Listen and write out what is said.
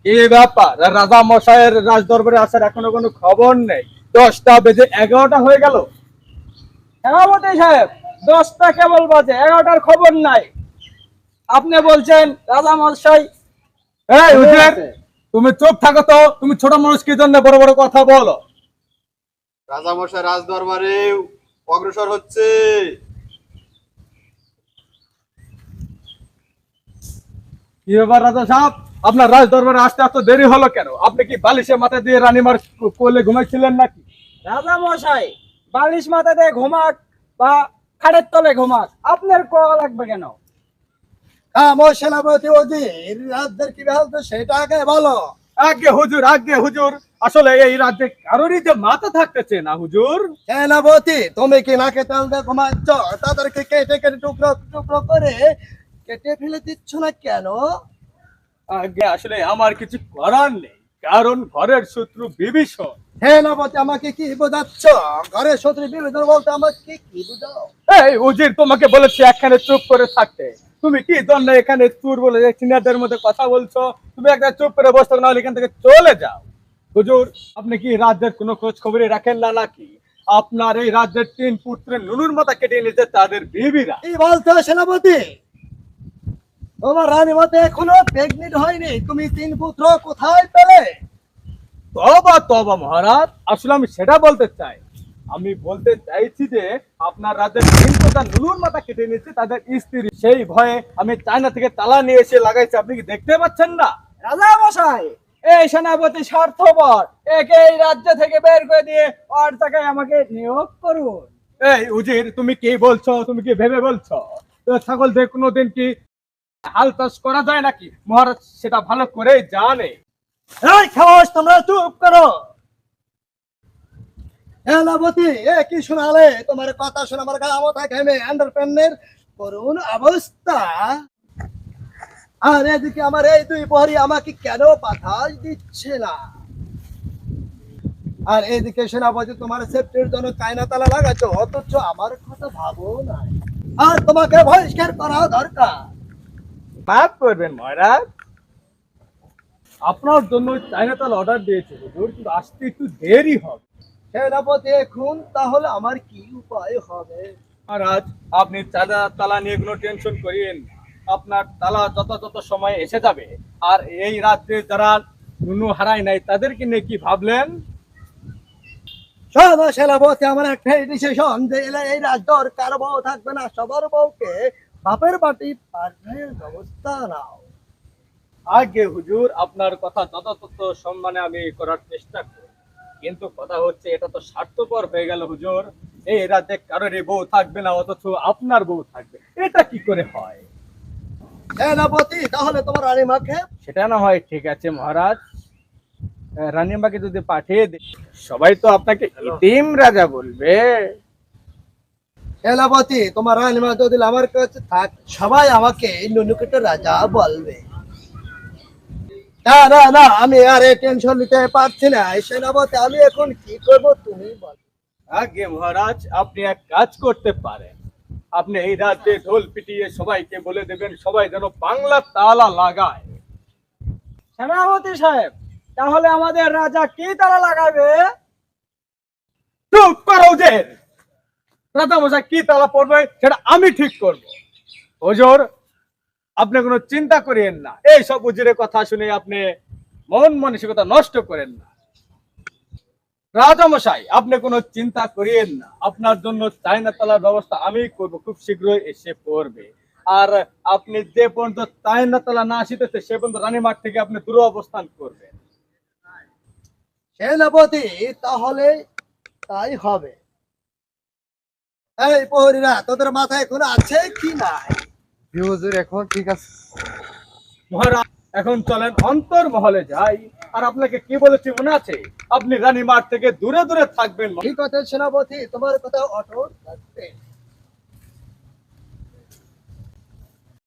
এই ব্যাপার রাজা মশাইয়ের রাজ দরবারে আসার এখনো কোনো খবর নেই। 10টা বেজে 11টা হয়ে গেল। সেনাপতি সাহেব, 10টা কেবল বাজে, 11টার খবর নাই। আপনি বলছেন রাজা মশাই এই হুজুর, আছে। তুমি চুপ থাকো তো। তুমি ছোট মানুষ কি জন্য বড় বড় কথা বলো? রাজামশাই রাজ দরবারে অগ্রসর হচ্ছে। কি ব্যাপার রাজা সাহেব, আপনার রাজ দরবারে আসতে এত দেরি হলো কেন? আপনি কি বালিশে মাথা দিয়ে রানীমার কোলে ঘুমাইছিলেন নাকি? রাজা মশাই বালিশ মাথাতে ঘুমাক বা খাটের তলে ঘুমাক, আপনার কোয়া লাগবে কেন? সেনাপতি অধীর রাজ্যের কি বেহাল তো সেটা আগে বলো। আগে হুজুর, আগে হুজুর, আসলে এই রাজ্যে কারোরই যে মাথা থাকতেছে না হুজুর। সেনাপতি, তুমি কি নাকে তেল দিয়ে ঘুমাচ্ছ? তাদেরকে কেটে কেটে টুকরো টুকরো করে কেটে ফেলে দিচ্ছ না কেন? আগে আসলে আমার কিছু করার নেই, কারণ ঘরের শত্রু বিভীষণ। সেনাপতি, আমাকে কি বোঝাচ্ছ? ঘরের শত্রু বিভীষণ বলতে আমাকে কি বুঝাও? এই উজির তোমাকে বলেছি এখানে চুপ করে থাকতে। তুমি কি জন্য এখানে চুর বলে চীনাদের মধ্যে কথা বলছো? তুমি একটা চুপ করে বসে থাকো, নাহলে এখান থেকে চলে যাও। হুজুর, আপনি কি রাজ্যের কোনো খোঁজ খবরই রাখেন না নাকি? আপনার এই রাজ্যের 3 পুত্রের নুনুর মাথা কেটে নিয়েছে তাদের বিবিরা। কি বলছো সেনাপতি? তোমার রানী মতে এখনো প্রেগনেন্ট হয়নি, তুমি 3 পুত্র কোথায় পেলে? তবা তবা মহারাজ, আসলে আমি সেটা বলতে চাই। আমি বলতে চাইছি যে আপনার রাজ্যের 3 প্রধান নুনুর মাথা কেটে নিয়েছে তাদের স্ত্রী। সেই ভয়ে আমি চায়না থেকে তালা নিয়ে এসে লাগাইছি। আপনি কি দেখতে পাচ্ছেন না? রাজা মশাই, এই সেনাপতি স্বার্থপর, একে এই রাজ্য থেকে বের করে দিয়ে ওর জায়গায় আমাকে নিয়োগ করুন। এই উজির, তুমি কি বলছো? তুমি কি ভেবে বলছো? তো ছাগল দিয়ে কোনোদিন কি হাল চাষ করা যায় নাকি? মহারাজ সেটা ভালো করেই জানে। এই খামোশ, তোমরা চুপ করো। সেনাপতি, এ কি শোনালে? তোমার কথা শোনা আমার গায়ে মাথা ঘেমে আন্ডারপ্যান্টের করুন অবস্থা। আর এদিকে আমার এই 2 প্রহরী আমাকে কেন পাঠাই দিচ্ছে না? আর এদিকে সেনাপতি তোমার সেফটির জন্য কায়না তালা লাগাচ্ছ, অথচ আমার কথা ভাবো না। আর তোমাকে বহিষ্কার করা দরকার। মাফ করবেন মহারাজ, আপনার জন্য চায়না তাল অর্ডার দিয়েছে হুজুর, কিন্তু আসতে একটু দেরি হবে। সেনাপতি, এখন তাহলে আমার কি উপায় হবে? মহারাজ, আপনি চাঁদা তালা নিয়ে কোনো টেনশন করিয়েন না। আপনার তালা যথাযথ সময়ে এসে যাবে। আর এই রাত্রে যারা নুনু হারায় নাই তাদেরকে নিয়ে কি ভাবলেন? শোনো সেনাপতি, আমার একটাই ডিসিশন যে এই রাজ্যর কারো বউ থাকবে না, সবার বউকে বাপের বাটি পাঠানোর ব্যবস্থা নাও। আগে হুজুর, আপনার কথা যথাযথ সম্মানে আমি করার চেষ্টা করি, কিন্তু কথা হচ্ছে এটা তো স্বার্থপর হয়ে গেল হুজুর। এই রাজ্যে কারোরই বউ থাকবে না, অথচ আপনার বউ থাকবে। এটা কি করে হয়? সেনাপতি, তাহলে তোমার রানীমাকে? সেটা না হয় ঠিক আছে মহারাজ, রানীমাকে যদি পাঠিয়ে দিই, সবাই তো আপনাকে ইতিম রাজা বলবে। সেনাপতি, তোমার রানীমা যদি আমার কাছে থাক, সবাই আমাকে নুনুকুটো রাজা বলবে। না না না, আমি আর এই টেনশন নিতে পারছি না। এই সেনাপতি, আমি এখন কি করব তুমি বল। আগে মহারাজ, আপনি এক কাজ করতে পারেন। আপনি এই রাজ্যে ঢোল পিটিয়ে সবাইকে বলে দেবেন সবাই যেন বাংলা তালা লাগায়। সেনাপতি সাহেব, তাহলে আমাদের রাজা কি তালা লাগাবে? চুপ করো যে! রাজা মশাই কি তালা পড়বে সেটা আমি ঠিক করব। হুজুর, আপনি কোনো চিন্তা করেন না। এই সব উজিরের কথা শুনে আপনি মন মানসিকতা নষ্ট করেন না। রাজা মশাই, আপনি কোনো চিন্তা করিয়েন না। আপনার জন্য চায়না তালার ব্যবস্থা আমি করব, খুব শীঘ্রই এসে পড়বে। আর আপনি যে পর্যন্ত চায়না তালা না আসিতেছে সে পর্যন্ত রানীমাঠ থেকে আপনি দূর অবস্থান করবেন। সেনাপতি, তাহলে তাই হবে। এই প্রহরীরা, তোদের মাথায় কোনো আছে কি নাই? হুজুর, এখন ঠিক আছে। মহারাজ, এখন চলেন অন্তর মহলে যাই। আর আপনাকে কি বলেছি মনে আছে? আপনি রানীমাঠ থেকে দূরে দূরে থাকবেন। ঠিক আছে সেনাপতি, তোমার কথা অটল থাকবে।